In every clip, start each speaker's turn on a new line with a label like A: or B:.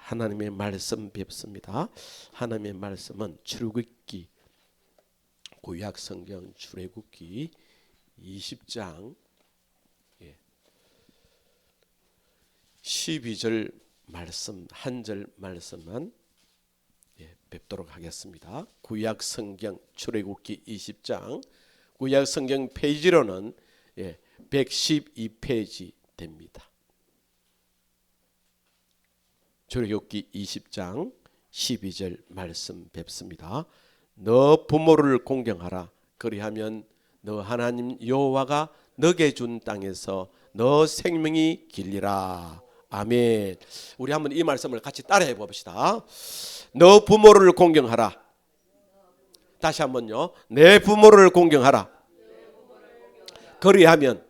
A: 하나님의 말씀 뵙습니다. 하나님의 말씀은 출애굽기 구약성경 출애굽기 20장 12절 말씀 한 절 말씀만 뵙도록 하겠습니다. 구약성경 출애굽기 20장 구약성경 페이지로는 112페이지 됩니다. 출애굽기 20장 12절 말씀 뵙습니다. 너 부모를 공경하라. 그리하면 너 하나님 여호와가 너게 준 땅에서 너 생명이 길리라. 아멘. 우리 한번 이 말씀을 같이 따라해 봅시다. 너 부모를 공경하라. 다시 한번요. 내 부모를 공경하라. 그리하면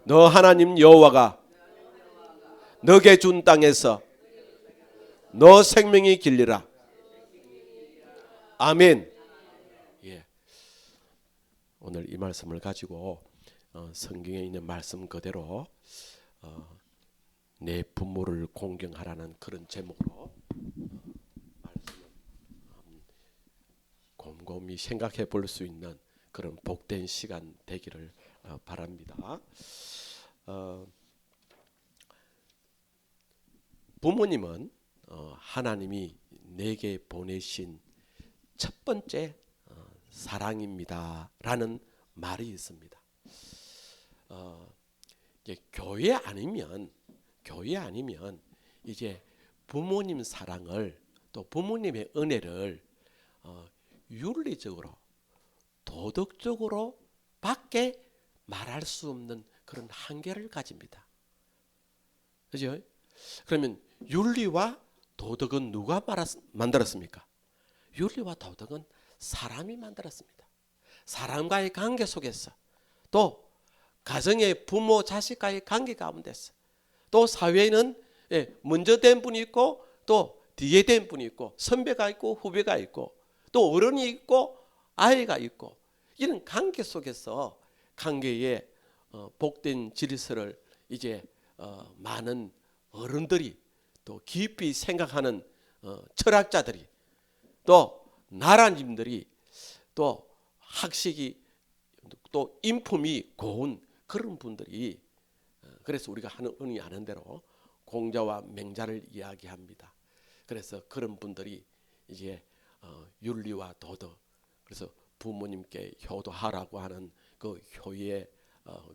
A: 너 하나님 여호와가 너게 준 땅에서 너 생명이 길리라. 아멘. 예. 오늘 이 말씀을 가지고 성경에 있는 말씀 그대로 내 부모를 공경하라는 그런 제목으로 말씀을 곰곰이 생각해 볼 수 있는 그런 복된 시간 되기를 바랍니다. 부모님은 하나님이 내게 보내신 첫 번째 사랑입니다 라는 말이 있습니다. 교회 아니면 이제 부모님 사랑을 또 부모님의 은혜를 윤리적으로 도덕적으로 밖에 말할 수 없는 그런 한계를 가집니다. 그죠? 그러면 윤리와 도덕은 누가 만들었습니까? 윤리와 도덕은 사람이 만들었습니다. 사람과의 관계 속에서 또 가정의 부모 자식과의 관계 가운데서 또 사회에는 먼저 된 분이 있고 또 뒤에 된 분이 있고 선배가 있고 후배가 있고 또 어른이 있고 아이가 있고 이런 관계 속에서 관계의 복된 질서를 이제 많은 어른들이 또 깊이 생각하는 철학자들이 또 나라님들이 또 학식이 또 인품이 고운 그런 분들이 그래서 우리가 흔히 아는 대로 공자와 맹자를 이야기합니다. 그래서 그런 분들이 이제 윤리와 도덕 그래서 부모님께 효도하라고 하는 그 효의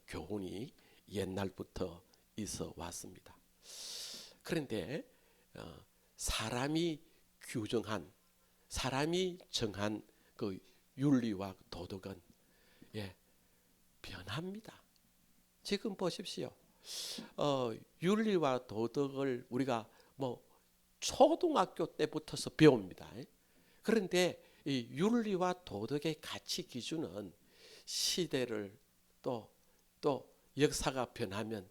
A: 교훈이 옛날부터 있어 왔습니다. 그런데 사람이 규정한 사람이 정한 그 윤리와 도덕은 변합니다. 지금 보십시오. 윤리와 도덕을 우리가 뭐 초등학교 때부터서 배웁니다. 그런데 이 윤리와 도덕의 가치 기준은 시대를 또 역사가 변하면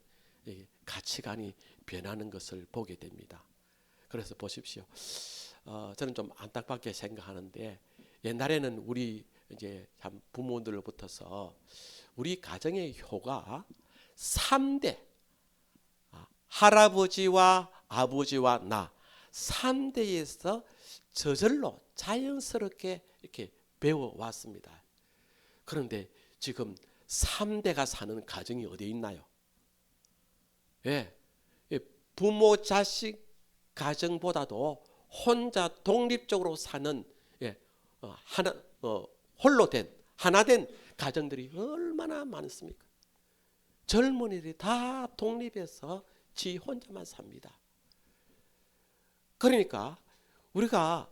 A: 가치관이 변하는 것을 보게 됩니다. 그래서 보십시오. 저는 좀 안타깝게 생각하는데 옛날에는 우리 이제 참 부모들로부터서 우리 가정의 효가 3대 할아버지와 아버지와 나 3대에서 저절로 자연스럽게 이렇게 배워왔습니다. 그런데 지금 3대가 사는 가정이 어디에 있나요? 부모 자식 가정보다도 혼자 독립적으로 사는 홀로 된 하나 된 가정들이 얼마나 많습니까? 젊은이들이 다 독립해서 지 혼자만 삽니다. 그러니까 우리가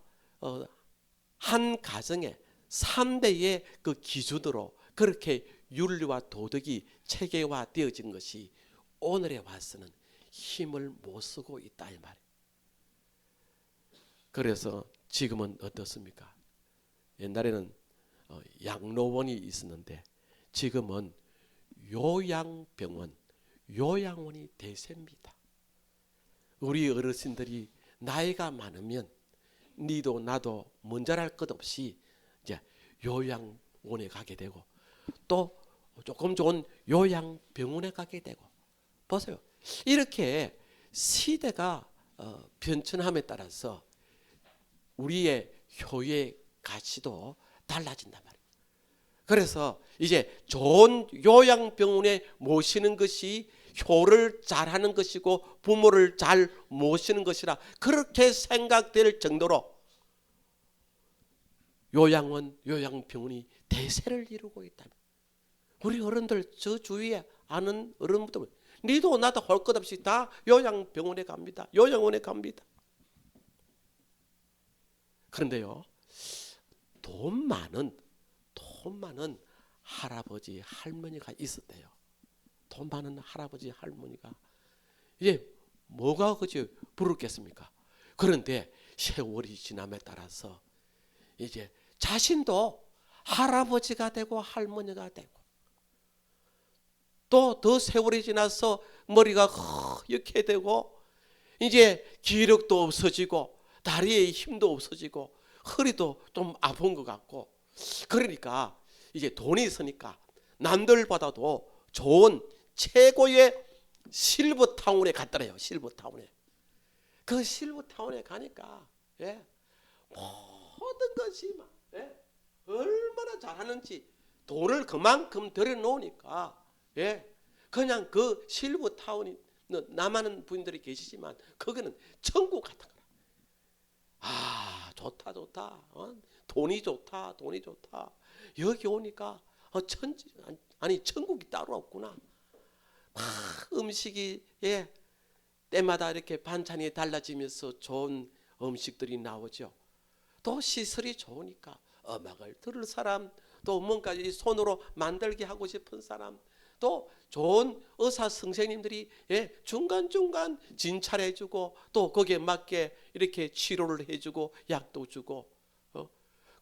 A: 한 가정에 3대의 그 기준으로 그렇게 윤리와 도덕이 체계화되어진 것이 오늘에 와서는 힘을 못 쓰고 있다 이 말이에요. 그래서 지금은 어떻습니까? 옛날에는 양로원이 있었는데 지금은 요양병원, 요양원이 대세입니다. 우리 어르신들이 나이가 많으면 니도 나도 먼저랄 것 없이 이제 요양원에 가게 되고 또 조금 좋은 요양병원에 가게 되고 보세요. 이렇게 시대가 변천함에 따라서 우리의 효의 가치도 달라진단 말이에요. 그래서 이제 좋은 요양병원에 모시는 것이 효를 잘하는 것이고 부모를 잘 모시는 것이라 그렇게 생각될 정도로 요양원, 요양병원이 대세를 이루고 있다. 우리 어른들 저 주위에 아는 어른들 니도 나도 할 것 없이 다 요양병원에 갑니다. 요양원에 갑니다. 그런데요, 돈 많은 할아버지 할머니가 있었대요. 돈 많은 할아버지 할머니가 이제 뭐가 그지 부럽겠습니까? 그런데 세월이 지남에 따라서 이제 자신도 할아버지가 되고 할머니가 되고 또 더 세월이 지나서 머리가 허옇게 되고 이제 기력도 없어지고 다리에 힘도 없어지고 허리도 좀 아픈 것 같고 그러니까 이제 돈이 있으니까 남들보다도 좋은 최고의 실버타운에 갔더래요. 실버타운에. 그 실버타운에 가니까 모든 것이 막 얼마나 잘하는지 돈을 그만큼 들여놓으니까 그냥 그 실버타운이 남하는 분들이 계시지만 거기는 천국 같은 거라. 아 좋다 돈이 좋다 여기 오니까 천국이 따로 없구나. 막 음식이 때마다 이렇게 반찬이 달라지면서 좋은 음식들이 나오죠. 또 시설이 좋으니까 음악을 들을 사람, 또 뭔가 손으로 만들게 하고 싶은 사람, 또 좋은 의사 선생님들이 중간중간 진찰해주고 또 거기에 맞게 이렇게 치료를 해주고 약도 주고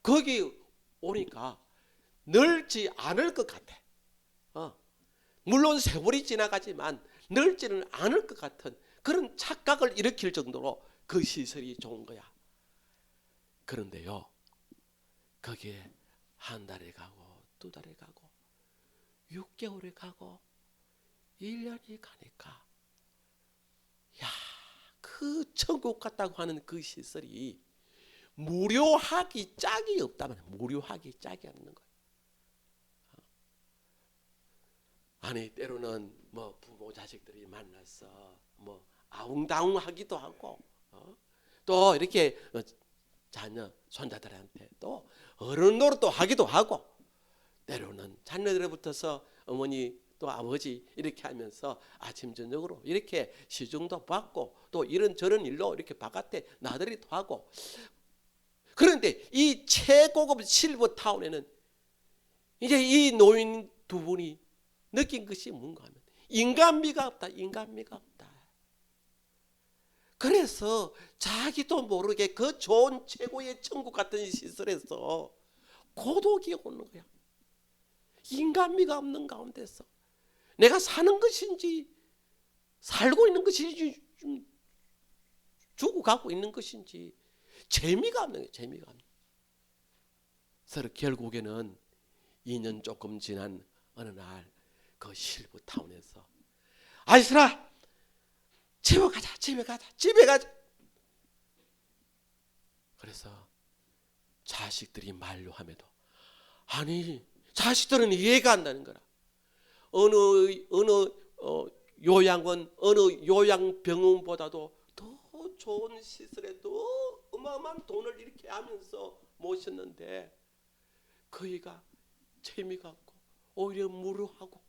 A: 거기 오니까 늙지 않을 것 같아. 물론 세월이 지나가지만 늙지는 않을 것 같은 그런 착각을 일으킬 정도로 그 시설이 좋은 거야. 그런데요, 거기에 한 달에 가고 두 달에 가고 6개월에 가고 1년이 가니까 그 천국 같다고 하는 그 시설이 무료하기 짝이 없다면 무료하기 짝이 없는 거예요. 아니 때로는 뭐 부모 자식들이 만나서 뭐 아웅다웅하기도 하고 또 이렇게 자녀 손자들한테 또 어른 노릇도 하기도 하고 때로는 자녀들부터서 어머니 또 아버지 이렇게 하면서 아침 저녁으로 이렇게 시중도 받고 또 이런저런 일로 이렇게 바깥에 나들이도 하고 그런데 이 최고급 실버타운에는 이제 이 노인 두 분이 느낀 것이 뭔가 하면 인간미가 없다. 그래서 자기도 모르게 그 좋은 최고의 천국 같은 시설에서 고독이 오는 거야. 인간미가 없는 가운데서 내가 사는 것인지 살고 있는 것인지 죽어가고 있는 것인지 재미가 없는 거예요. 재미가 없는. 그래서 결국에는 2년 조금 지난 어느 날 그 실버타운에서 아이스라 집에 가자. 그래서 자식들이 만류함에도 아니 자식들은 이해가 안 되는 거라. 어느 요양원 어느 요양병원보다도 더 좋은 시설에 더 어마어마한 돈을 이렇게 하면서 모셨는데 거기가 재미가 없고 오히려 무료하고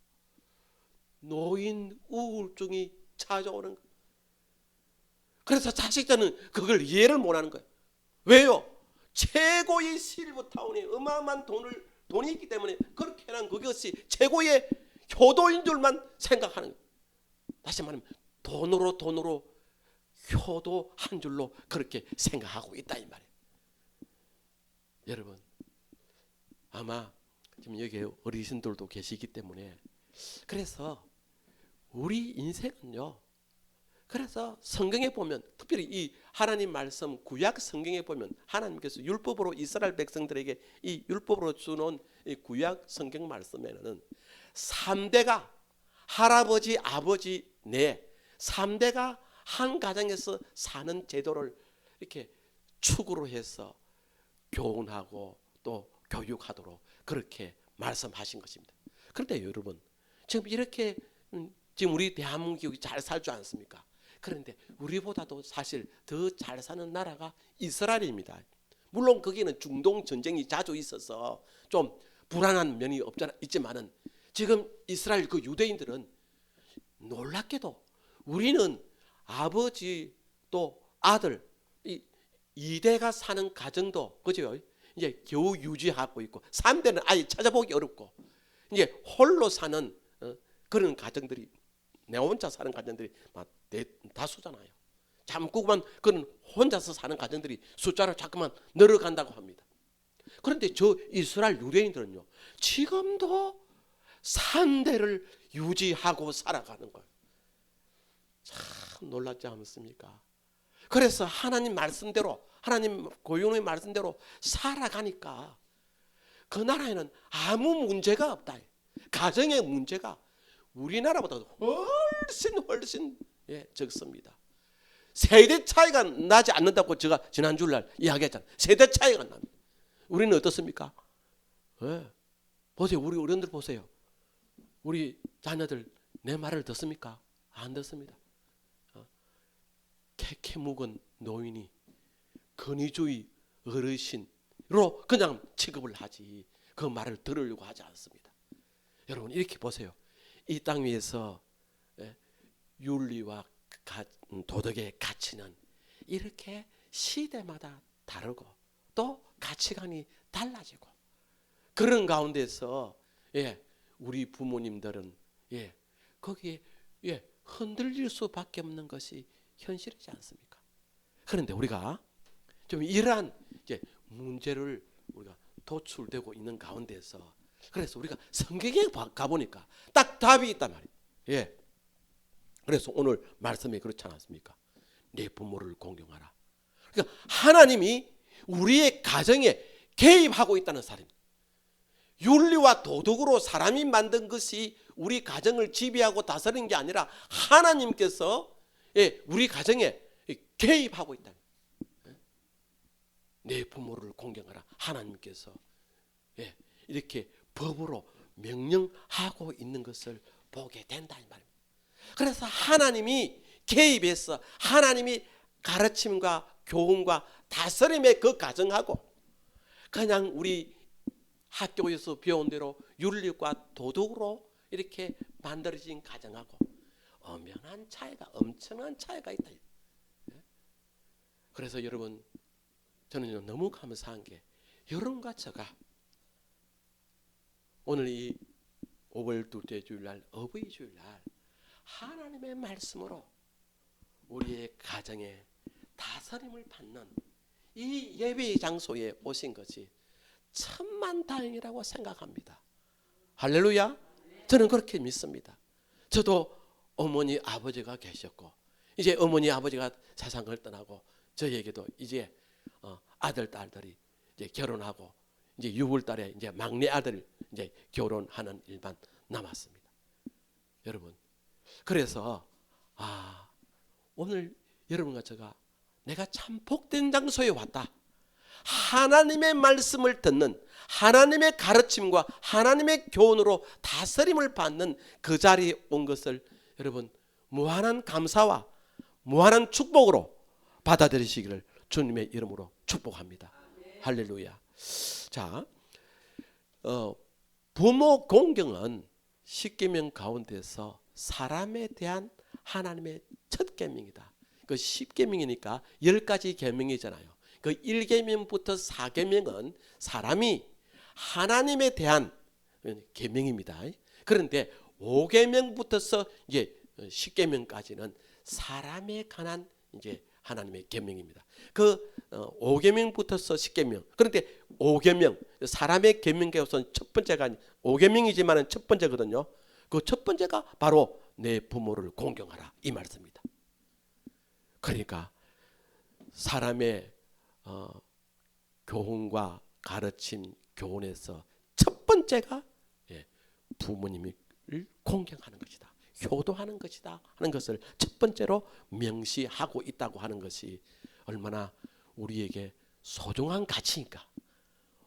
A: 노인 우울증이 찾아오는 거예요. 그래서 자식들은 그걸 이해를 못하는 거예요. 왜요? 최고의 실버타운에 어마어마한 돈이 있기 때문에 그렇게는 그것이 최고의 효도인 줄만 생각하는 거예요. 다시 말하면 돈으로 효도한 줄로 그렇게 생각하고 있다 이 말이에요. 여러분 아마 지금 여기 어르신들도 계시기 때문에 그래서 우리 인생은요. 그래서 성경에 보면 특별히 이 하나님 말씀 구약 성경에 보면 하나님께서 율법으로 이스라엘 백성들에게 이 율법으로 주는 이 구약 성경 말씀에는 3대가 할아버지 아버지 3대가 한 가정에서 사는 제도를 이렇게 축으로 해서 교훈하고 또 교육하도록 그렇게 말씀하신 것입니다. 그런데 여러분, 지금 이렇게 지금 우리 대한민국이 잘 살 줄 않습니까? 그런데 우리보다도 사실 더 잘 사는 나라가 이스라엘입니다. 물론 거기는 중동 전쟁이 자주 있어서 좀 불안한 면이 있지만은 지금 이스라엘 그 유대인들은 놀랍게도 우리는 아버지 또 아들 이 2대가 사는 가정도 그죠? 이제 겨우 유지하고 있고 3대는 아예 찾아보기 어렵고 이제 홀로 사는 그런 가정들이 내 혼자 사는 가정들이 다수잖아요. 잠깐만 그런 혼자서 사는 가정들이 숫자로 자꾸만 늘어간다고 합니다. 그런데 저 이스라엘 유대인들은요 지금도 3대를 유지하고 살아가는 거예요. 참 놀랍지 않습니까? 그래서 하나님 말씀대로 하나님 고용의 말씀대로 살아가니까 그 나라에는 아무 문제가 없다. 가정의 문제가 우리나라보다 훨씬 적습니다. 세대 차이가 나지 않는다고 제가 지난 주일날 이야기했잖아요. 세대 차이가 납니다. 우리는 어떻습니까? 보세요. 우리 어른들 보세요. 우리 자녀들 내 말을 듣습니까? 안 듣습니다. 캐캐 묵은 노인이 권위주의 어르신으로 그냥 취급을 하지 그 말을 들으려고 하지 않습니다. 여러분 이렇게 보세요. 이 땅 위에서 윤리와 도덕의 가치는 이렇게 시대마다 다르고 또 가치관이 달라지고 그런 가운데서 우리 부모님들은 거기에 흔들릴 수밖에 없는 것이 현실이지 않습니까? 그런데 우리가 좀 이러한 이제 문제를 우리가 도출되고 있는 가운데서 그래서 우리가 성경에 가보니까 딱 답이 있단 말이에요. 그래서 오늘 말씀이 그렇지 않았습니까? 내 부모를 공경하라. 그러니까 하나님이 우리의 가정에 개입하고 있다는 사실입니다. 윤리와 도덕으로 사람이 만든 것이 우리 가정을 지배하고 다스리는 게 아니라 하나님께서 우리 가정에 개입하고 있다. 내 부모를 공경하라. 하나님께서 이렇게 법으로 명령하고 있는 것을 보게 된다 이 말입니다. 그래서 하나님이 개입해서 하나님이 가르침과 교훈과 다스림의 그 가정하고 그냥 우리 학교에서 배운 대로 윤리과 도덕으로 이렇게 만들어진 가정하고 엄연한 차이가 엄청난 차이가 있다. 그래서 여러분 저는 너무 감사한 게 여러분과 제가 오늘 이 5월 둘째 주일날 어버이 주일날 하나님의 말씀으로 우리의 가정에 다스림을 받는 이 예배 장소에 오신 것이 천만다행이라고 생각합니다. 할렐루야. 저는 그렇게 믿습니다. 저도 어머니 아버지가 계셨고 이제 어머니 아버지가 세상을 떠나고 저에게도 이제 아들 딸들이 이제 결혼하고 이제 6월달에 이제 막내 아들 이제 결혼하는 일만 남았습니다. 여러분 그래서 오늘 여러분과 제가 내가 참 복된 장소에 왔다. 하나님의 말씀을 듣는 하나님의 가르침과 하나님의 교훈으로 다스림을 받는 그 자리에 온 것을 여러분 무한한 감사와 무한한 축복으로 받아들이시기를 주님의 이름으로 축복합니다. 할렐루야. 자, 부모 공경은 십계명 가운데서 사람에 대한 하나님의 첫 계명이다. 그 10계명이니까 10가지 계명이잖아요. 그 1계명부터 4계명은 사람이 하나님에 대한 계명입니다. 그런데 5계명부터서 이제 10계명까지는 사람에 관한 이제 하나님의 계명입니다. 그 5계명부터서 10계명. 그런데 5계명 사람의 계명계에서는 첫 번째가 5계명이지만은 첫 번째거든요. 그 첫 번째가 바로 내 부모를 공경하라 이 말씀입니다. 그러니까 사람의 교훈과 가르침 교훈에서 첫 번째가 부모님을 공경하는 것이다. 효도하는 것이다 하는 것을 첫 번째로 명시하고 있다고 하는 것이 얼마나 우리에게 소중한 가치인가.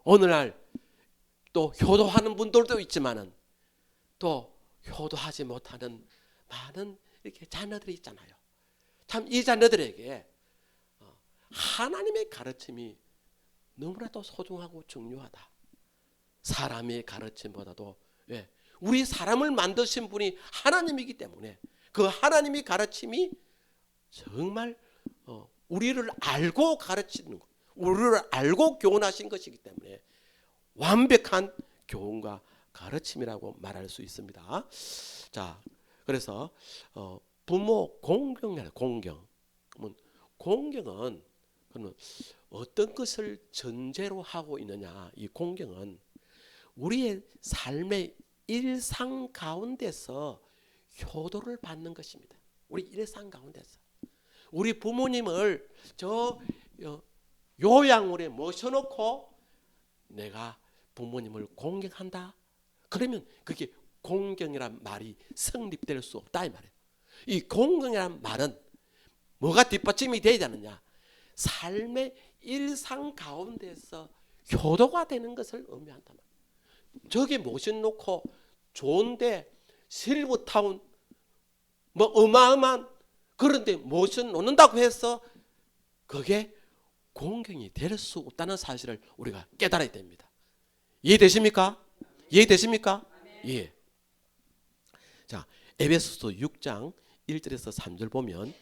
A: 오늘날 또 효도하는 분들도 있지만은 또 효도하지 못하는 많은 이렇게 자녀들이 있잖아요. 참 이 자녀들에게 하나님의 가르침이 너무나도 소중하고 중요하다. 사람의 가르침보다도 우리 사람을 만드신 분이 하나님이기 때문에 그 하나님의 가르침이 정말 우리를 알고 가르치는 것, 우리를 알고 교훈하신 것이기 때문에 완벽한 교훈과 가르침이라고 말할 수 있습니다. 자, 그래서 부모 공경이라 공경. 공경은 그러면 어떤 것을 전제로 하고 있느냐? 이 공경은 우리의 삶의 일상 가운데서 효도를 받는 것입니다. 우리 일상 가운데서 우리 부모님을 저 요양원에 모셔놓고 내가 부모님을 공경한다. 그러면 그게 공경이란 말이 성립될 수 없다 이 말이에요. 이 공경이란 말은 뭐가 뒷받침이 되어야 되느냐? 삶의 일상 가운데서 효도가 되는 것을 의미한다. 저기 모셔놓고 좋은데 실버타운 뭐 어마어마한 그런데 모셔놓는다고 해서 그게 공경이 될 수 없다는 사실을 우리가 깨달아야 됩니다. 이해되십니까? 이해되십니까? 예. 자, 에베소서 6장 1절에서 3절 보면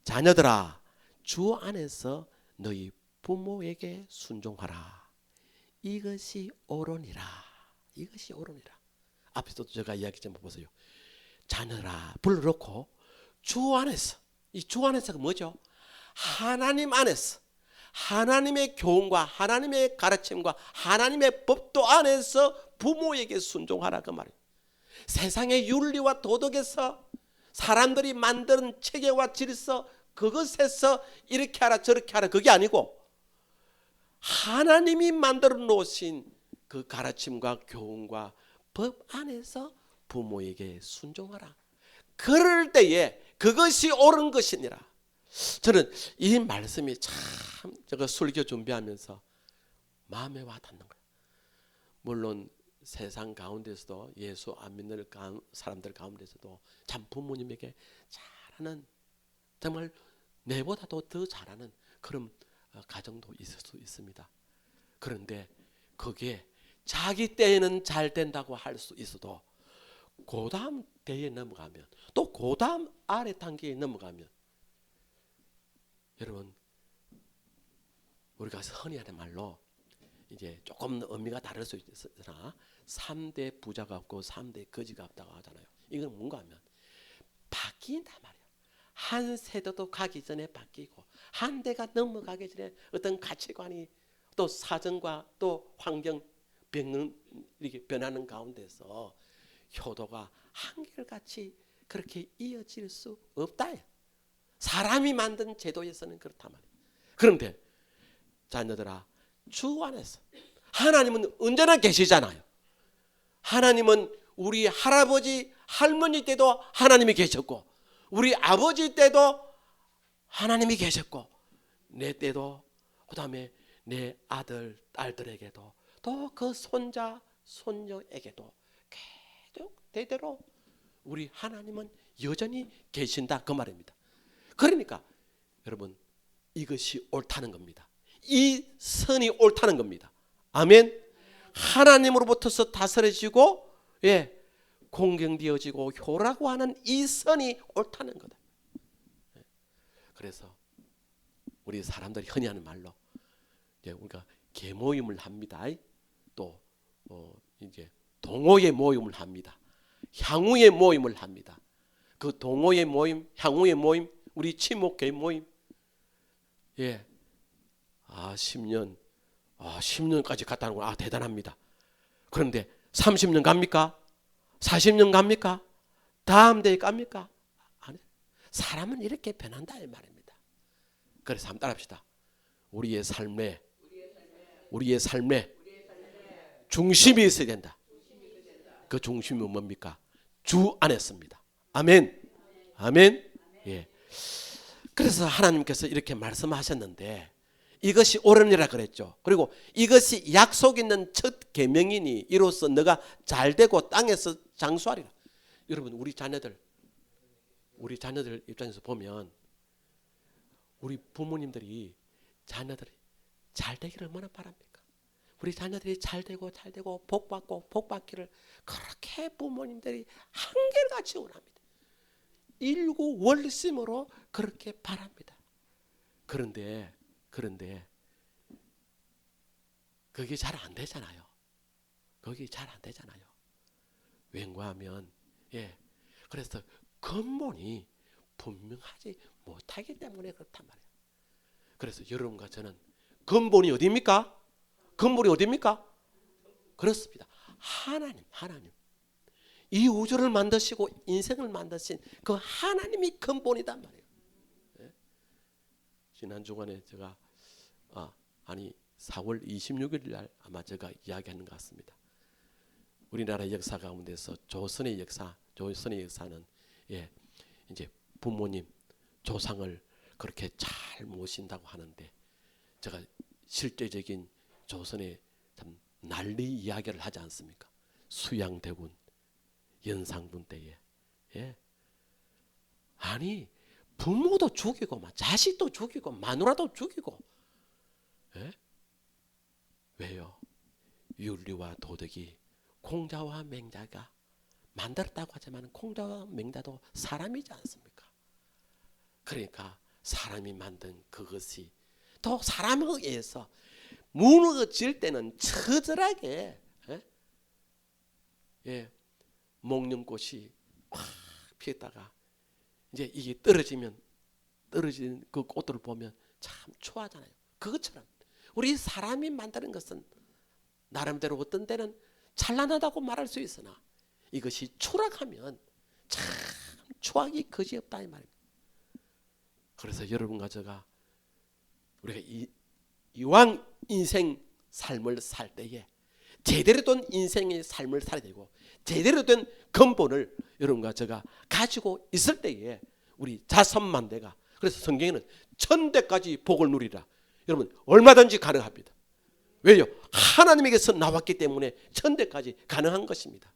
A: 자녀들아 주 안에서 너희 부모에게 순종하라. 이것이 옳으니라. 이것이 옳으니라. 앞에서도 제가 이야기 좀 보세요. 자녀라 불러놓고 주 안에서, 이 주 안에서가 뭐죠? 하나님 안에서 하나님의 교훈과 하나님의 가르침과 하나님의 법도 안에서 부모에게 순종하라 그 말이에요. 세상의 윤리와 도덕에서 사람들이 만드는 체계와 질서 그것에서 이렇게 하라 저렇게 하라 그게 아니고 하나님이 만들어 놓으신 그 가르침과 교훈과 법 안에서 부모에게 순종하라. 그럴 때에 그것이 옳은 것이니라. 저는 이 말씀이 참 제가 설교 준비하면서 마음에 와 닿는 거예요. 물론 세상 가운데서도 예수 안 믿는 사람들 가운데서도 참 부모님에게 잘하는 정말 내보다도 더 잘하는 그런 가정도 있을 수 있습니다. 그런데 그게 자기 때에는 잘 된다고 할 수 있어도 그 다음 때에 넘어가면 또 그 다음 아래 단계에 넘어가면 여러분 우리가 흔히 하는 말로 이제 조금 의미가 다를 수 있으나 3대 부자가 없고 3대 거지가 없다고 하잖아요. 이건 뭔가 하면 바뀐단 말이에요. 한 세대도 가기 전에 바뀌고 한 대가 넘어가기 전에 어떤 가치관이 또 사정과 또 환경 이렇게 변하는 가운데서 효도가 한결같이 그렇게 이어질 수 없다. 사람이 만든 제도에서는 그렇단 말이에요. 그런데 자녀들아 주 안에서 하나님은 언제나 계시잖아요. 하나님은 우리 할아버지 할머니 때도 하나님이 계셨고 우리 아버지 때도 하나님이 계셨고 내 때도 그 다음에 내 아들 딸들에게도 또 그 손자 손녀에게도 계속 대대로 우리 하나님은 여전히 계신다 그 말입니다. 그러니까 여러분 이것이 옳다는 겁니다. 이 선이 옳다는 겁니다. 아멘. 하나님으로부터서 다스려지고 공경되어지고 효라고 하는 이 선이 옳다는 거다. 그래서 우리 사람들이 흔히 하는 말로 이제 우리가 계모임을 합니다. 또 이제 동호회 모임을 합니다. 향후의 모임을 합니다. 그 동호회 모임, 향후의 모임, 우리 친목회 모임, 10년까지 갔다는 건 대단합니다. 그런데 30년 갑니까? 40년 갑니까? 다음 대에 갑니까? 아니, 사람은 이렇게 변한다 이 말입니다. 그래서 한번 따라합시다. 우리의 삶에 중심이 있어야 된다. 그 중심은 뭡니까? 주 안에 있습니다. 아멘. 아멘. 예. 그래서 하나님께서 이렇게 말씀하셨는데 이것이 옳으니라 그랬죠. 그리고 이것이 약속 있는 첫 계명이니 이로써 너가 잘되고 땅에서 장수하리라. 여러분 우리 자녀들 입장에서 보면 우리 부모님들이 자녀들이 잘되기를 얼마나 바랍니까? 우리 자녀들이 잘되고 복받고 복받기를 그렇게 부모님들이 한결같이 원합니다. 일구월심으로 그렇게 바랍니다. 그런데 그게 잘 안 되잖아요. 그게 잘 안 되잖아요. 왠가 하면 그래서 근본이 분명하지 못하기 때문에 그렇단 말이에요. 그래서 여러분과 저는 근본이 어디입니까? 근본이 어디입니까? 그렇습니다. 하나님. 이 우주를 만드시고 인생을 만드신 그 하나님이 근본이단 말이에요. 지난 주간에 제가 4월 26일 날 아마 제가 이야기하는 것 같습니다. 우리나라 역사 가운데서 조선의 역사는 이제 부모님 조상을 그렇게 잘 모신다고 하는데 제가 실제적인 조선의 참 난리 이야기를 하지 않습니까? 수양대군 연상군 때에 아니 부모도 죽이고 자식도 죽이고 마누라도 죽이고 왜요? 윤리와 도덕이 공자와 맹자가 만들었다고 하지만 공자와 맹자도 사람이지 않습니까? 그러니까 사람이 만든 그것이 또 사람에 의해서 무너질 때는 처절하게 목련꽃이 확 피었다가 이제 이게 떨어진 그 꽃들을 보면 참 좋아하잖아요. 그것처럼 우리 사람이 만드는 것은 나름대로 어떤 때는 찬란하다고 말할 수 있으나 이것이 추락하면 참 추악이 그지없다 이 말입니다. 그래서 여러분과 제가 우리가 이왕 인생 삶을 살 때에 제대로 된 인생의 삶을 살아야 되고 제대로 된 근본을 여러분과 제가 가지고 있을 때에 우리 자선만대가 그래서 성경에는 1000대까지 복을 누리라. 여러분 얼마든지 가능합니다. 왜요? 하나님에게서 나왔기 때문에 1000대까지 가능한 것입니다.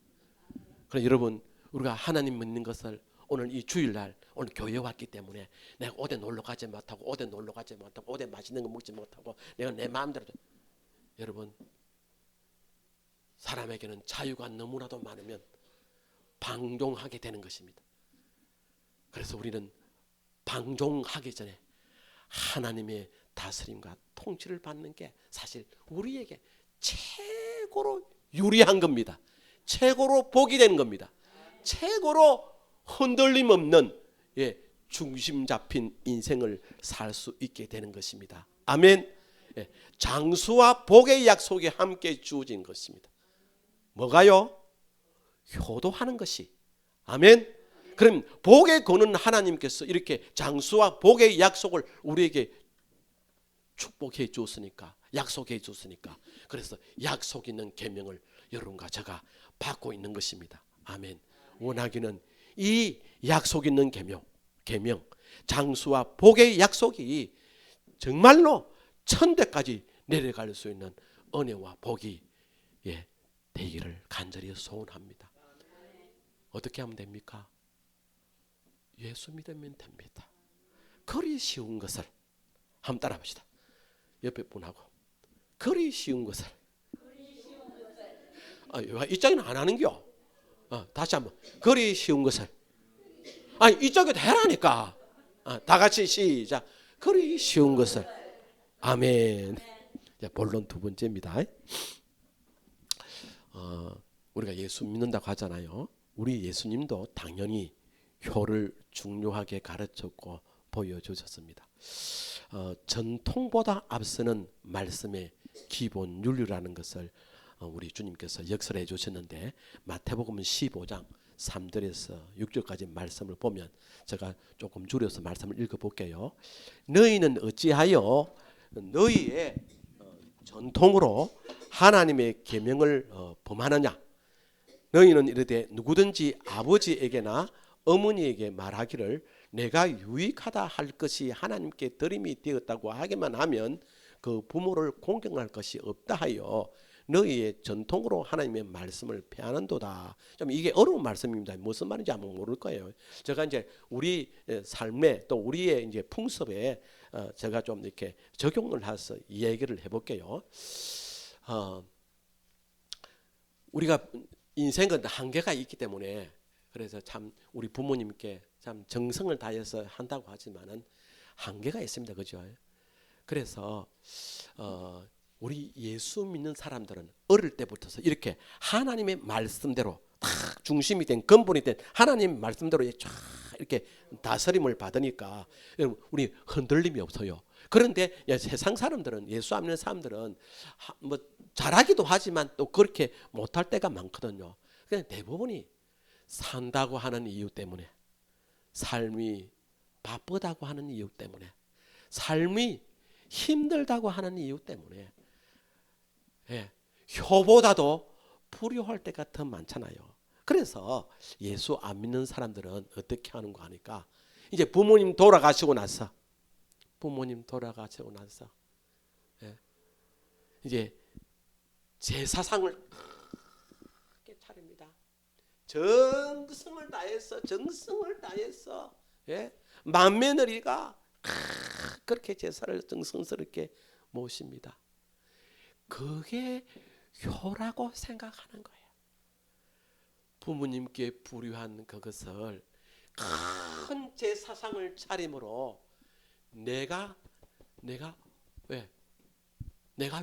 A: 그럼 여러분 우리가 하나님 믿는 것을 오늘 이 주일날 오늘 교회에 왔기 때문에 내가 어디 놀러 가지 못하고 어디 맛있는 거 먹지 못하고 내가 내 마음대로 여러분 사람에게는 자유가 너무나도 많으면 방종하게 되는 것입니다. 그래서 우리는 방종하기 전에 하나님의 다스림과 통치를 받는 게 사실 우리에게 최고로 유리한 겁니다. 최고로 복이 되는 겁니다. 최고로 흔들림 없는 중심 잡힌 인생을 살 수 있게 되는 것입니다. 아멘. 장수와 복의 약속이 함께 주어진 것입니다. 뭐가요? 효도하는 것이. 아멘. 그럼 복의 거는 하나님께서 이렇게 장수와 복의 약속을 우리에게 축복해 주었으니까 약속해 주었으니까 그래서 약속 있는 계명을 여러분과 제가 받고 있는 것입니다. 아멘. 원하기는 이 약속 있는 계명 장수와 복의 약속이 정말로 1000대까지 내려갈 수 있는 은혜와 복이 되기를 간절히 소원합니다. 어떻게 하면 됩니까? 예수 믿으면 됩니다. 그리 쉬운 것을 한번 따라 봅시다. 옆에 분하고 그리 쉬운 것을 이쪽에는 안 하는겨. 다시 한번 그리 쉬운 것을 이쪽에도 해라니까. 다 같이 시작. 그리 쉬운 것을. 아멘. 자, 본론 두 번째입니다. 우리가 예수 믿는다고 하잖아요. 우리 예수님도 당연히 효를 중요하게 가르쳤고 보여주셨습니다. 전통보다 앞서는 말씀의 기본 윤리라는 것을 우리 주님께서 역설해 주셨는데 마태복음 15장 3절에서 6절까지 말씀을 보면 제가 조금 줄여서 말씀을 읽어볼게요. 너희는 어찌하여 너희의 전통으로 하나님의 계명을 범하느냐. 너희는 이르되 누구든지 아버지에게나 어머니에게 말하기를 내가 유익하다 할 것이 하나님께 드림이 되었다고 하기만 하면 그 부모를 공경할 것이 없다 하여 너희의 전통으로 하나님의 말씀을 폐하는도다. 좀 이게 어려운 말씀입니다. 무슨 말인지 아마 모를 거예요. 제가 이제 우리 삶에 또 우리의 이제 풍습에 제가 좀 이렇게 적용을 해서 얘기를 해볼게요. 우리가 인생은 한계가 있기 때문에 그래서 참 우리 부모님께 참 정성을 다해서 한다고 하지만은 한계가 있습니다. 그죠? 그래서 우리 예수 믿는 사람들은 어릴 때부터서 이렇게 하나님의 말씀대로 딱 중심이 된 근본이 된 하나님 말씀대로 쫙 이렇게 다스림을 받으니까 우리 흔들림이 없어요. 그런데 세상 사람들은 예수 안 믿는 사람들은 뭐 잘하기도 하지만 또 그렇게 못할 때가 많거든요. 그냥 대부분이 산다고 하는 이유 때문에, 삶이 바쁘다고 하는 이유 때문에, 삶이 힘들다고 하는 이유 때문에, 효보다도 불효할 때가 더 많잖아요. 그래서 예수 안 믿는 사람들은 어떻게 하는 거 하니까 이제 부모님 돌아가시고 나서 이제 제사상을 크게 차립니다. 정성을 다해서 맏며느리가 그렇게 제사를 정성스럽게 모십니다. 그게 효라고 생각하는 거예요. 부모님께 불효한 그것을 큰 제사상을 차림으로 내가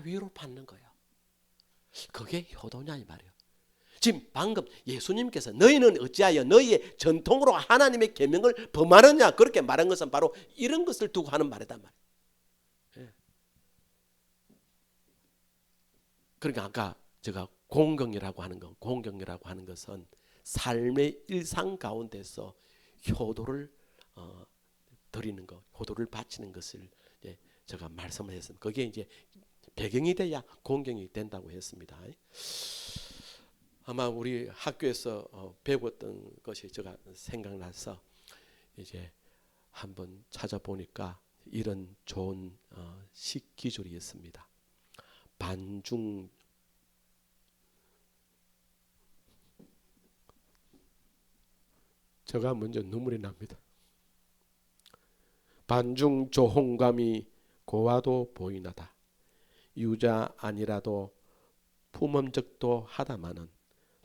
A: 위로받는 거예요. 그게 효도냐 이 말이에요. 지금 방금 예수님께서 너희는 어찌하여 너희의 전통으로 하나님의 계명을 범하느냐 그렇게 말한 것은 바로 이런 것을 두고 하는 말이단 말이에요. 그러니까 아까 제가 공경이라고 하는 것은 삶의 일상 가운데서 효도를 드리는 것, 효도를 바치는 것을 제가 말씀을 했습니다. 그게 이제 배경이 돼야 공경이 된다고 했습니다. 아마 우리 학교에서 배웠던 것이 제가 생각나서 이제 한번 찾아보니까 이런 좋은 식 기술이 있습니다. 반중 제가 먼저 눈물이 납니다. 반중 조홍감이 고와도 보이나다. 유자 아니라도 품음적도 하다마는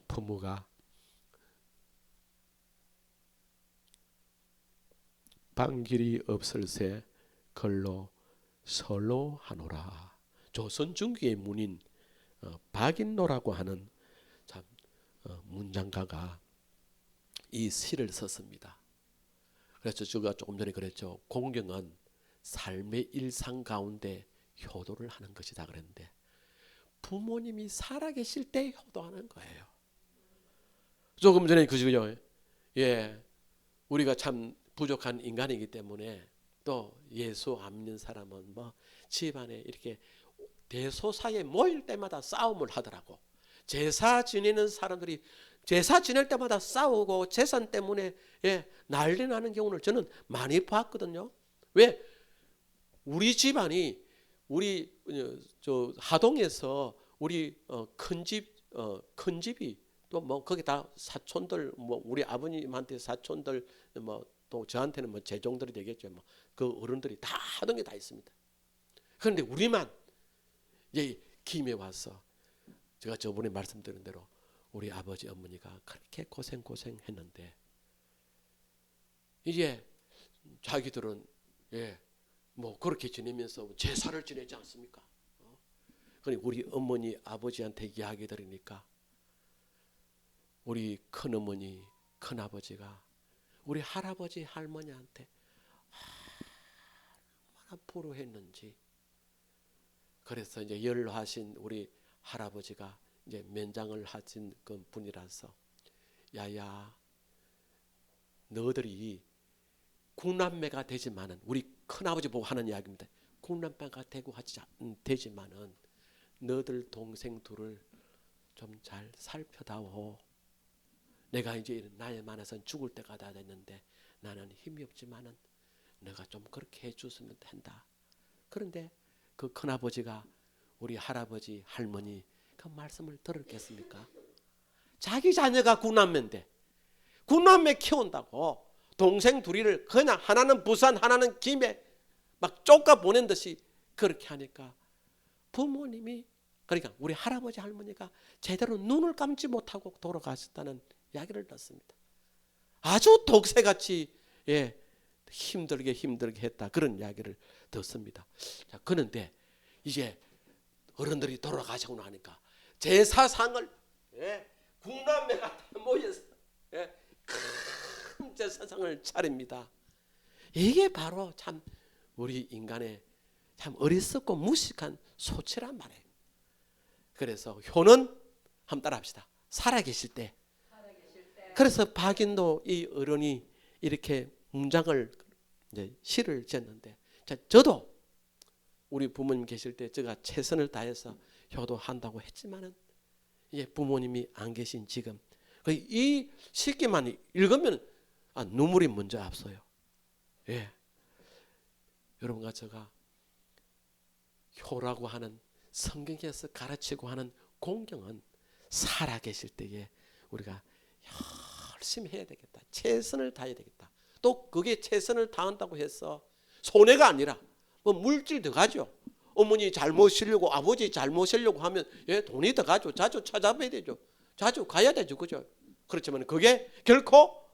A: 부모가 방길이 없을새 걸로 설로 하노라. 조선 중기의 문인 박인노라고 하는 참 문장가가 이 시를 썼습니다. 그래서 제가 조금 전에 그랬죠. 공경은 삶의 일상 가운데 효도를 하는 것이다 그랬는데 부모님이 살아계실 때 효도하는 거예요. 조금 전에 그죠? 우리가 참 부족한 인간이기 때문에 또 예수 안 믿는 사람은 뭐 집안에 이렇게 대소사에 모일 때마다 싸움을 하더라고. 제사 지내는 사람들이 제사 지낼 때마다 싸우고 재산 때문에 난리 나는 경우를 저는 많이 봤거든요. 왜? 우리 집안이 우리 저 하동에서 우리 큰 집이 또 뭐 거기 다 사촌들 뭐 우리 아버님한테 사촌들 뭐 또 저한테는 뭐 제종들이 되겠죠. 뭐 그 어른들이 다 하동에 다 있습니다. 그런데 우리만 이제 김에 와서 제가 저번에 말씀드린 대로 우리 아버지 어머니가 그렇게 고생했는데 이제 자기들은 뭐 그렇게 지내면서 제사를 지내지 않습니까? 그러니 우리 어머니 아버지한테 이야기 드리니까 우리 큰어머니 큰아버지가 우리 할아버지 할머니한테 얼마나 불효했는지. 그래서 이제 연로하신 우리 할아버지가 이제 면장을 하신 그 분이라서 야야 너희들이 국남매가 되지만은 우리 큰아버지 보고 하는 이야기입니다. 국남매가 되지만은 너희들 동생 둘을 좀 잘 살펴다오. 내가 이제 나이 많아서 죽을 때가 다 됐는데 나는 힘이 없지만은 내가 좀 그렇게 해줬으면 된다. 그런데 그 큰아버지가 우리 할아버지 할머니 그 말씀을 들었겠습니까? 자기 자녀가 구남매인데 구남매 키운다고 동생 둘이를 그냥 하나는 부산 하나는 김해 막 쫓아 보낸 듯이 그렇게 하니까 부모님이 그러니까 우리 할아버지 할머니가 제대로 눈을 감지 못하고 돌아가셨다는 이야기를 듣습니다. 아주 독새같이 힘들게 했다 그런 이야기를 듣습니다. 자, 그런데 이제 어른들이 돌아가시고 나니까 제사상을 국남매가 다 모여서 큰 제사상을 차립니다. 이게 바로 참 우리 인간의 참 어리석고 무식한 소치란 말이에요. 그래서 효는 한번 따라합시다. 살아계실 때. 그래서 박인도 이 어른이 이렇게 문장을 이제 시를 지었는데, 자, 저도 우리 부모님 계실 때 제가 최선을 다해서 효도한다고 했지만은 이제 부모님이 안 계신 지금 이 시기만 읽으면 눈물이 먼저 앞서요. 여러분과 제가 효라고 하는 성경에서 가르치고 하는 공경은 살아계실 때에 우리가 열심히 해야 되겠다. 최선을 다해야 되겠다. 또 그게 최선을 다한다고 해서 손해가 아니라 뭐 물질 들어가죠. 어머니 잘 모시려고 아버지 잘 모시려고 하면 돈이 들어가죠. 자주 찾아봐야 되죠. 자주 가야 되죠. 그죠? 그렇지만 그게 결코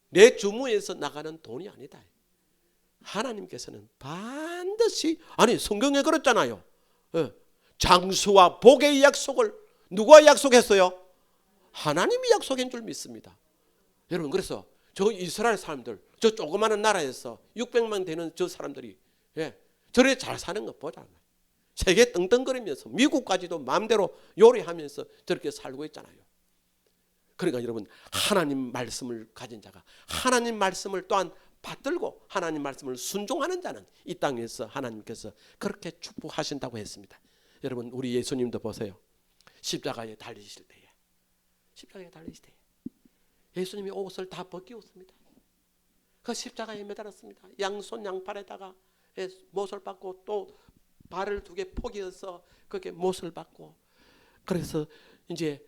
A: 내 주머니에서 나가는 돈이 아니다. 하나님께서는 반드시 성경에 그랬잖아요. 장수와 복의 약속을 누가 약속했어요? 하나님이 약속한 줄 믿습니다. 여러분 그래서 저 이스라엘 사람들 저 조그마한 나라에서 600만 되는 저 사람들이 저래 잘 사는 거 보잖아요. 세계 떵떵거리면서 미국까지도 마음대로 요리하면서 저렇게 살고 있잖아요. 그러니까 여러분 하나님 말씀을 가진 자가 하나님 말씀을 또한 받들고 하나님 말씀을 순종하는 자는 이 땅에서 하나님께서 그렇게 축복하신다고 했습니다. 여러분 우리 예수님도 보세요. 십자가에 달리실 때에 예수님이 옷을 다 벗기웠습니다. 그 십자가에 매달았습니다. 양손 양팔에다가 못을 받고 또 발을 2개 포개어서 그렇게 못을 받고 그래서 이제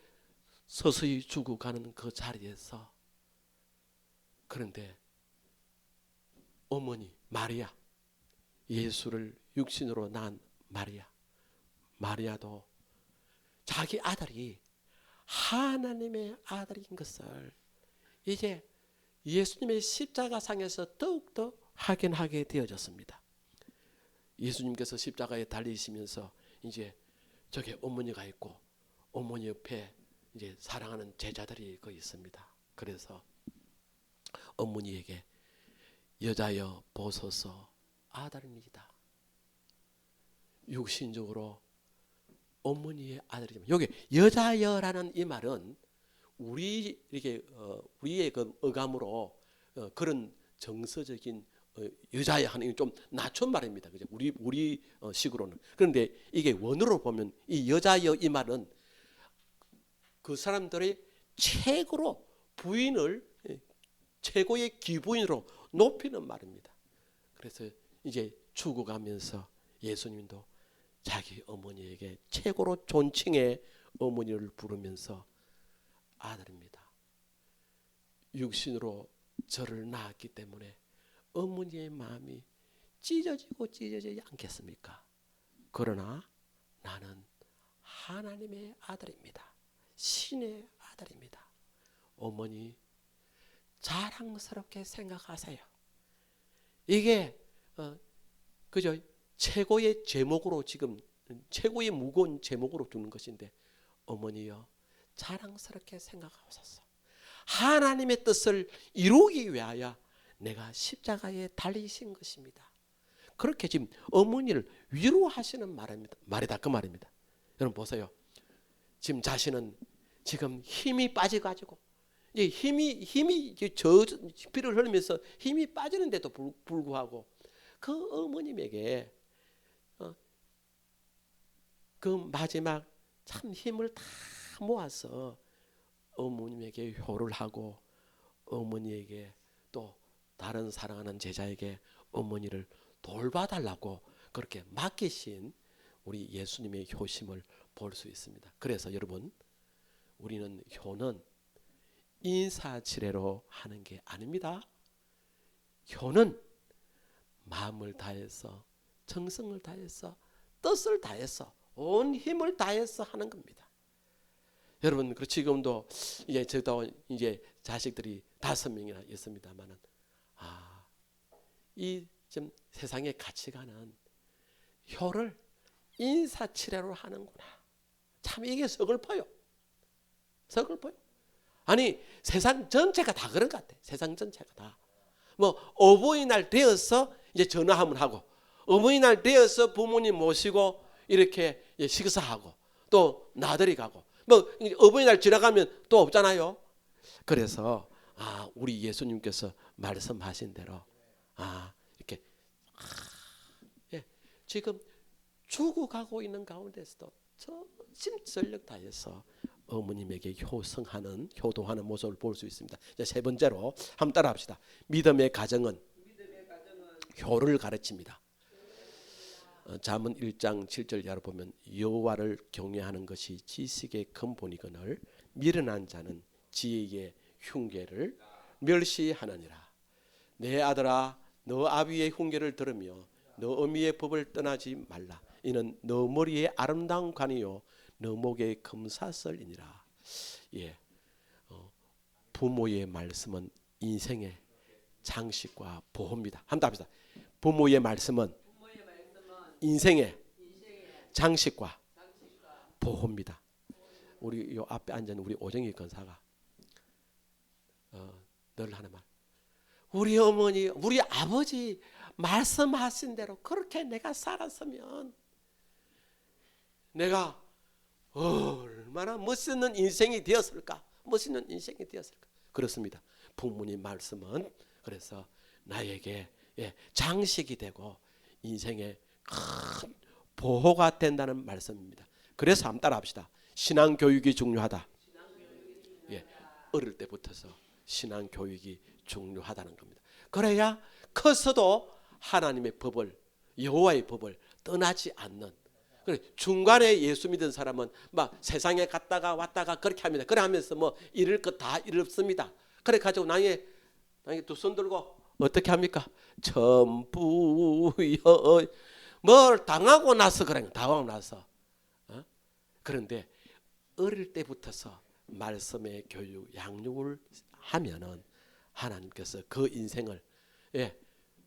A: 서서히 죽어가는 그 자리에서 그런데 어머니 마리아 예수를 육신으로 낳은 마리아도 자기 아들이 하나님의 아들인 것을 이제 예수님의 십자가상에서 더욱더 확인하게 되어졌습니다. 예수님께서 십자가에 달리시면서 이제 저게 어머니가 있고 어머니 옆에 이제 사랑하는 제자들이 거기 있습니다. 그래서 어머니에게 여자여 보소서 아들입니다. 육신적으로 어머니의 아들이지만 여기 여자여라는 이 말은 우리의 그 어감으로 그런 정서적인 여자여 하는 좀 낮춘 말입니다. 그죠? 우리 식으로는. 그런데 이게 원어로 보면 이 여자여 이 말은 그 사람들의 최고로 부인을 최고의 기부인으로 높이는 말입니다. 그래서 이제 죽어가면서 예수님도 자기 어머니에게 최고로 존칭의 어머니를 부르면서 아들입니다. 육신으로 저를 낳았기 때문에 어머니의 마음이 찢어지지 않겠습니까? 그러나 나는 하나님의 아들입니다. 신의 아들입니다. 어머니 자랑스럽게 생각하세요. 이게 그죠? 최고의 제목으로 지금 최고의 무거운 제목으로 두는 것인데 어머니여 자랑스럽게 생각하소서. 하나님의 뜻을 이루기 위하여 내가 십자가에 달리신 것입니다. 그렇게 지금 어머니를 위로하시는 말이다 그 말입니다. 여러분 보세요. 지금 자신은 지금 힘이 빠져가지고 힘이 피를 흘리면서 힘이 빠지는데도 불구하고 그 어머님에게 그 마지막 참 힘을 다 모아서 어머님에게 효를 하고 어머니에게 또 다른 사랑하는 제자에게 어머니를 돌봐달라고 그렇게 맡기신 우리 예수님의 효심을 볼 수 있습니다. 그래서 여러분, 우리는 효는 인사치레로 하는 게 아닙니다. 효는 마음을 다해서, 정성을 다해서, 뜻을 다해서, 온 힘을 다해서 하는 겁니다. 여러분, 그 지금도 이제 저도 이제 자식들이 5명이나 있습니다만은, 이 좀 세상의 가치관은 효를 인사치레로 하는구나. 참 이게 서글퍼요. 서글퍼요. 아니 세상 전체가 다 그런 것 같아. 세상 전체가 다. 뭐 어버이날 되어서 이제 전화 한번 하고, 어버이날 되어서 부모님 모시고 이렇게 식사하고, 또 나들이 가고, 뭐 어버이날 지나가면 또 없잖아요. 그래서 우리 예수님께서 말씀하신 대로 이렇게 지금 죽어가고 있는 가운데서도 전심전력 다해서 어머님에게 효도하는 모습을 볼 수 있습니다. 이제 세 번째로 한번 따라합시다. 믿음의 가정은 효를 가르칩니다. 잠언 1장 7절 이하로 보면 여호와를 경외하는 것이 지식의 근본이거늘 미련한 자는 지혜의 흉계를 멸시하느니라. 내 아들아, 너 아비의 흉계를 들으며 너 어미의 법을 떠나지 말라. 이는 너 머리의 아름다운 관이요 너 목의 금사슬이니라. 부모의 말씀은 인생의 장식과 보호입니다. 한번 합시다. 부모의 말씀은 인생의 장식과 보호입니다. 우리 요 앞에 앉은 우리 오정희 권사가 늘 하는 말, 우리 어머니, 우리 아버지 말씀하신 대로 그렇게 내가 살았으면 내가 얼마나 멋있는 인생이 되었을까? 멋있는 인생이 되었을까? 그렇습니다. 부모님 말씀은 그래서 나에게 장식이 되고 인생의 큰 보호가 된다는 말씀입니다. 그래서 한번 따라합시다. 신앙 교육이 중요하다. 어릴 때부터서 신앙 교육이 중요하다는 겁니다. 그래야 커서도 하나님의 법을, 여호와의 법을 떠나지 않는. 중간에 예수 믿은 사람은 막 세상에 갔다가 왔다가 그렇게 합니다. 그래 하면서 뭐 잃을 것 다 잃습니다. 그래 가지고 나중에 두 손 들고 어떻게 합니까? 전부여. 뭘 당하고 나서 그래. 당하고 나서. 그런데 어릴 때부터서 말씀의 교육, 양육을 하면은 하나님께서 그 인생을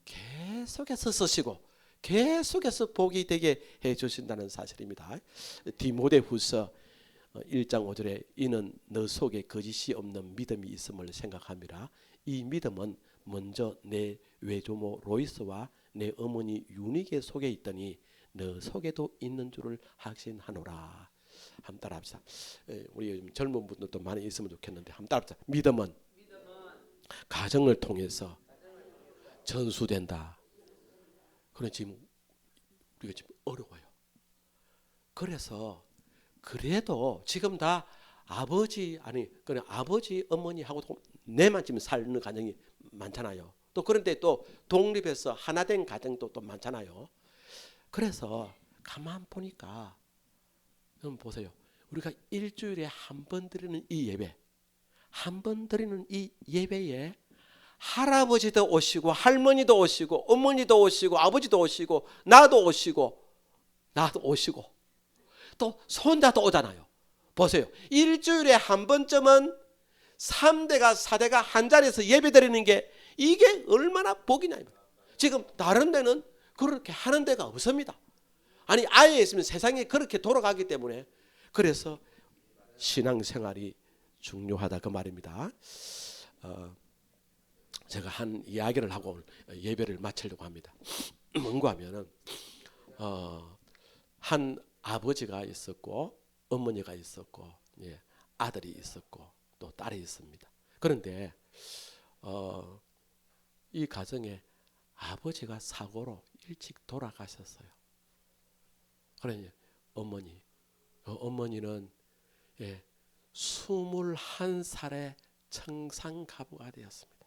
A: 계속해서 쓰시고 계속해서 복이 되게 해주신다는 사실입니다. 디모데후서 1장 5절에 이는 너 속에 거짓이 없는 믿음이 있음을 생각합니다. 이 믿음은 먼저 내 외조모 로이스와 내 어머니 유니게 속에 있더니 너 속에도 있는 줄을 확신하노라. 한번 따라합시다. 우리 요즘 젊은 분들도 많이 있으면 좋겠는데 한번 따라합시다. 믿음은 가정을 통해서 전수된다. 그런데 지금 우리가 지금 어려워요. 그래서 그래도 지금 다 아버지 그냥 아버지 어머니하고 내만 지금 사는 가정이 많잖아요. 또 그런데 또 독립해서 하나된 가정도 또 많잖아요. 그래서 가만 보니까 여러분 보세요. 우리가 일주일에 한 번 드리는 이 예배, 한 번 드리는 이 예배에 할아버지도 오시고 할머니도 오시고 어머니도 오시고 아버지도 오시고 나도 오시고 또 손자도 오잖아요. 보세요. 일주일에 한 번쯤은 3대가 4대가 한 자리에서 예배드리는 게 이게 얼마나 복이냐. 지금 다른 데는 그렇게 하는 데가 없습니다. 아니 아예 있으면 세상이 그렇게 돌아가기 때문에 그래서 신앙생활이 중요하다 그 말입니다. 제가 한 이야기를 하고 예배를 마치려고 합니다. 뭔가 하면은 한 아버지가 있었고 어머니가 있었고 아들이 있었고 또 딸이 있습니다. 그런데 이 가정에 아버지가 사고로 일찍 돌아가셨어요. 그러니 어머니는 21살의 청산가부가 되었습니다.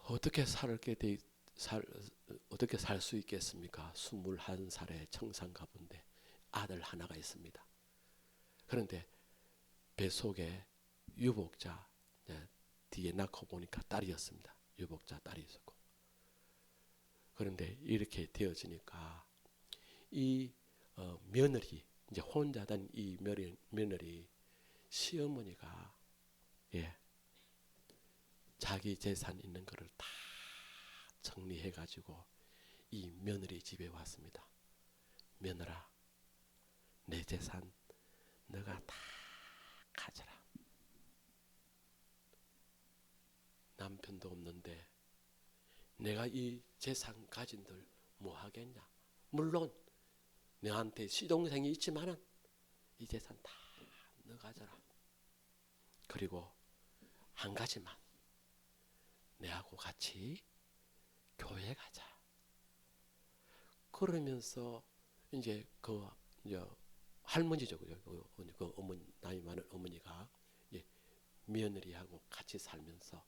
A: 어떻게 살 수 있겠습니까? 21살의 청산가부인데 아들 하나가 있습니다. 그런데 뱃속에 유복자, 뒤에 낳고 보니까 딸이었습니다. 유복자 딸이 있었고. 그런데 이렇게 되어지니까 이 며느리, 이제 혼자 된 이 며느리 시어머니가 자기 재산 있는 거를 다 정리해 가지고 이 며느리 집에 왔습니다. 며느라, 내 재산 너가 다 가져라. 남편도 없는데 내가 이 재산 가진들 뭐 하겠냐. 물론 너한테 시동생이 있지만은 이 재산 다 너 가져라. 그리고 한 가지만, 내하고 같이 교회 가자. 그러면서 이제 할머니죠. 그 어머니, 나이 많은 어머니가 며느리하고 같이 살면서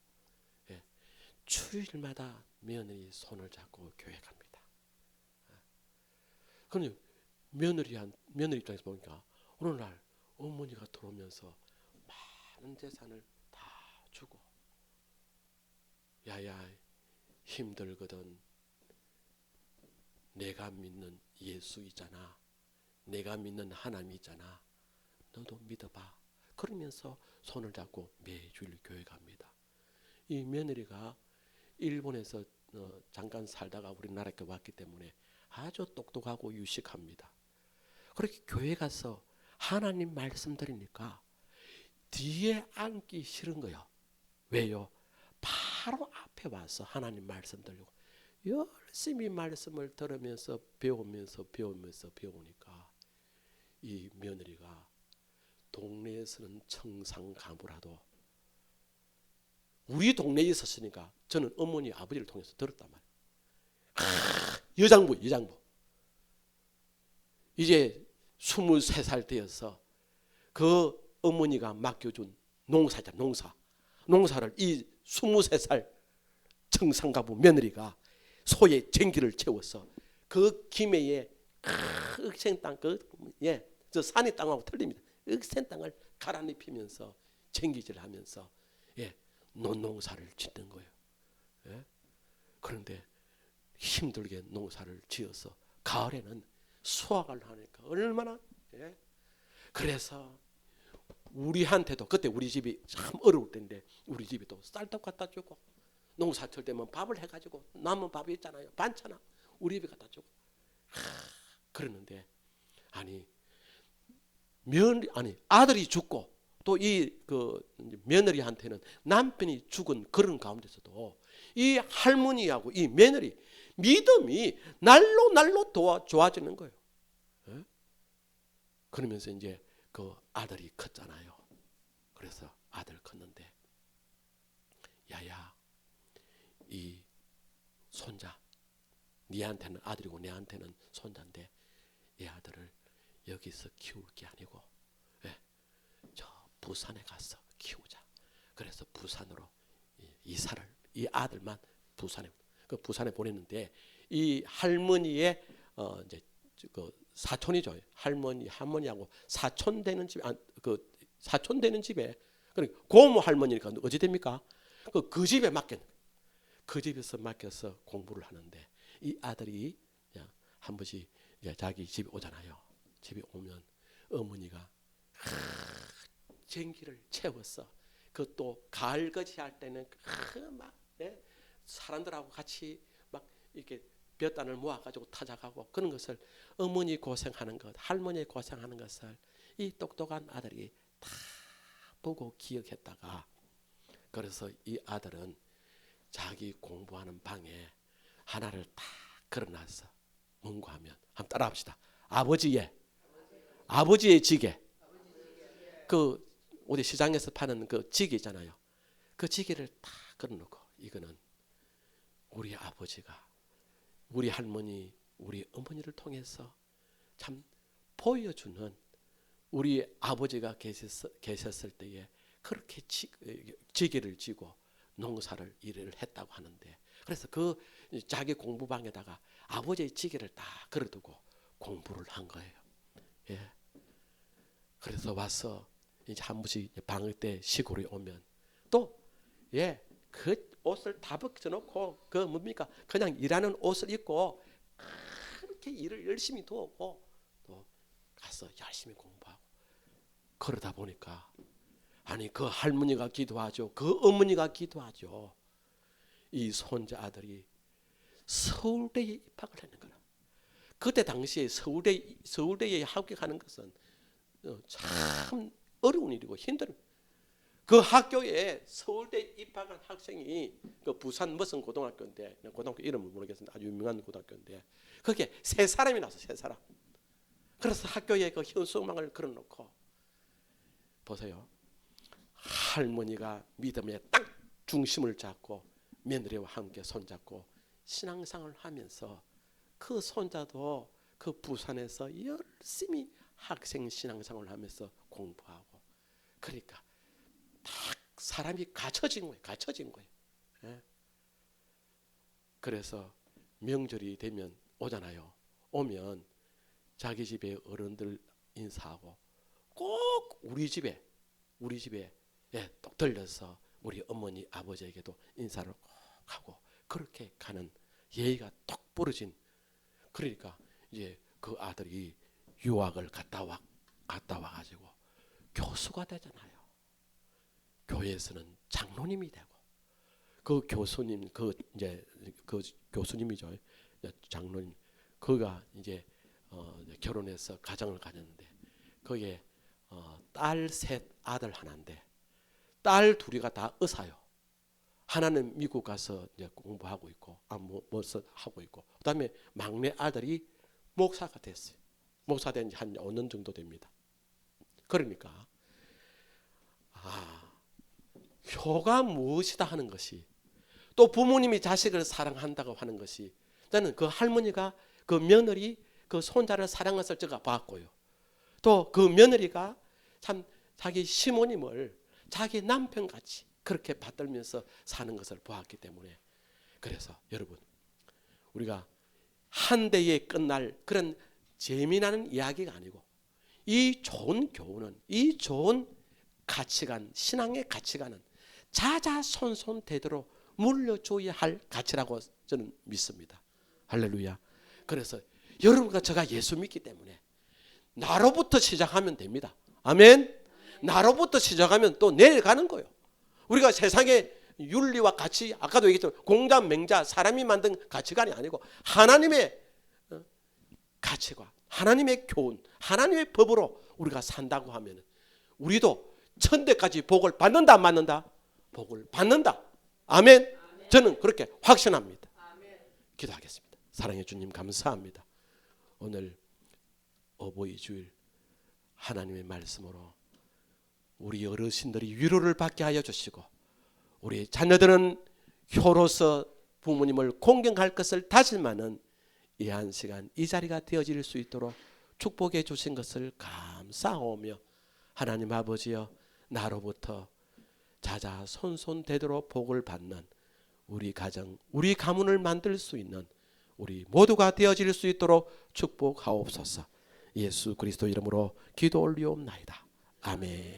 A: 주일마다 며느리 손을 잡고 교회 갑니다. 그런데 며느리 입장에서 보니까 어느 날 어머니가 들어오면서 많은 재산을 다 주고, 야야 힘들거든. 내가 믿는 예수 있잖아. 내가 믿는 하나님 있잖아. 너도 믿어봐. 그러면서 손을 잡고 매주일 교회 갑니다. 이 며느리가 일본에서 잠깐 살다가 우리나라에 왔기 때문에 아주 똑똑하고 유식합니다. 그렇게 교회 가서 하나님 말씀 드리니까 뒤에 앉기 싫은 거예요. 왜요? 바로 앞에 와서 하나님 말씀 들려고 열심히 말씀을 들으면서 배우니까 이 며느리가 동네에서는 청산가부라도 우리 동네에 있었으니까 저는 어머니 아버지를 통해서 들었단 말이에요. 여장부 이제 23살 되어서 그 어머니가 맡겨준 농사를 이 23살 청산가부 며느리가 소에 전기를 채워서 그 김해에 억센 땅, 저 산의 땅하고 틀립니다. 억센 땅을 갈아입히면서 전기질하면서 농사를 짓는 거예요. 그런데 힘들게 농사를 지어서 가을에는 수확을 하니까 얼마나 그래서 우리한테도 그때 우리 집이 참 어려울 때인데 우리 집이 또 쌀떡 갖다 주고 농사철 되면 밥을 해가지고 남은 밥이 있잖아요. 반찬아 우리 집에 갖다 주고 그러는데 아들이 죽고 또 이 며느리한테는 남편이 죽은 그런 가운데서도 이 할머니하고 이 며느리 믿음이 날로 좋아지는 거예요. 그러면서 이제 그 아들이 컸잖아요. 그래서 아들 컸는데 야야 이 손자 니한테는 아들이고 내한테는 손자인데 이 아들을 여기서 키울 게 아니고 저 부산에 가서 키우자. 그래서 부산으로 이사를 이 아들만 부산에 보냈는데 이 할머니의 이제 그 사촌이죠. 할머니하고 사촌 되는 집에 그러니까 고모 할머니니까 어찌 됩니까? 그 집에 그 집에서 맡겨서 공부를 하는데 이 아들이 한 번씩 자기 집에 오잖아요. 집에 오면 어머니가 전기를 채웠어. 그것도 가을거지 할 때는 막 사람들하고 같이 막 이렇게 볕단을 모아가지고 타작하고 그런 것을 어머니 고생하는 것, 할머니 고생하는 것을 이 똑똑한 아들이 다 보고 기억했다가 그래서 이 아들은 자기 공부하는 방에 하나를 딱 걸어놨어. 뭔가 하면 한번 따라합시다. 아버지의 지게. 그 어디 시장에서 파는 그 지게 있잖아요. 그 지게를 딱 걸어놓고 이거는 우리 아버지가 우리 할머니, 우리 어머니를 통해서 참 보여주는 우리 아버지가 계셨을 때에 그렇게 지게를 지고 농사를 일을 했다고 하는데, 그래서 그 자기 공부방에다가 아버지의 지게를 딱 걸어두고 공부를 한 거예요. 예. 그래서 와서 이제 한 번씩 방학 때 시골에 오면 또 그 옷을 다 벗겨놓고 그 뭡니까 그냥 일하는 옷을 입고 그렇게 일을 열심히 도우고 또 가서 열심히 공부하고, 그러다 보니까 아니 그 할머니가 기도하죠. 그 어머니가 기도하죠. 이 손자 아들이 서울대에 입학을 하는 거라. 그때 당시에 서울대에 합격하는 것은 참 어려운 일이고 힘든. 그 학교에 서울대 입학한 학생이 그 부산 무슨 고등학교인데, 고등학교 이름을 모르겠습니다. 아주 유명한 고등학교인데 거기에 3사람이 나서 3사람. 그래서 학교에 그 현수막을 걸어놓고 보세요. 할머니가 믿음에 딱 중심을 잡고 며느리와 함께 손잡고 신앙생활을 하면서 그 손자도 그 부산에서 열심히 학생 신앙생활을 하면서 공부하고, 그러니까 딱 사람이 갖춰진 거예요. 예? 그래서 명절이 되면 오잖아요. 오면 자기 집에 어른들 인사하고 꼭 우리 집에 또 들려서 우리 어머니 아버지에게도 인사를 꼭 하고 그렇게 가는 예의가 톡 부러진. 그러니까 이제 그 아들이 유학을 갔다 와가지고 교수가 되잖아요. 교회에서는 장로님이 되고, 그 교수님 그 교수님이죠. 장로님. 그가 이제 결혼해서 가정을 가졌는데 거기에 딸 셋 아들 하나인데 딸 둘이가 다 의사요. 하나는 미국 가서 이제 공부하고 있고 하고 있고, 그다음에 막내 아들이 목사가 됐어요. 목사 된 지 한 5년 정도 됩니다. 그러니까 효가 무엇이다 하는 것이, 또 부모님이 자식을 사랑한다고 하는 것이, 저는 그 할머니가 그 며느리 그 손자를 사랑했을 제가 봤고요. 또 그 며느리가 참 자기 시모님을 자기 남편같이 그렇게 받들면서 사는 것을 보았기 때문에, 그래서 여러분 우리가 한 대에 끝날 그런 재미나는 이야기가 아니고 이 좋은 교훈은, 이 좋은 가치관, 신앙의 가치관은 자자손손 되도록 물려줘야 할 가치라고 저는 믿습니다. 할렐루야. 그래서 여러분과 제가 예수 믿기 때문에 나로부터 시작하면 됩니다. 아멘. 나로부터 시작하면 또 내려가는 거예요. 우리가 세상의 윤리와 가치, 아까도 얘기했지만 공자, 맹자, 사람이 만든 가치관이 아니고 하나님의 가치관, 하나님의 교훈, 하나님의 법으로 우리가 산다고 하면 우리도 천대까지 복을 받는다 안 받는다? 복을 받는다. 아멘. 저는 그렇게 확신합니다. 기도하겠습니다. 사랑해 주님 감사합니다. 오늘 어버이 주일 하나님의 말씀으로 우리 어르신들이 위로를 받게 하여 주시고, 우리 자녀들은 효로서 부모님을 공경할 것을 다짐하는 이 한 시간 이 자리가 되어질 수 있도록 축복해 주신 것을 감사하오며, 하나님 아버지여 나로부터 자자손손 되도록 복을 받는 우리 가정, 우리 가문을 만들 수 있는 우리 모두가 되어질 수 있도록 축복하옵소서. 예수 그리스도 이름으로 기도 올리옵나이다. 아멘.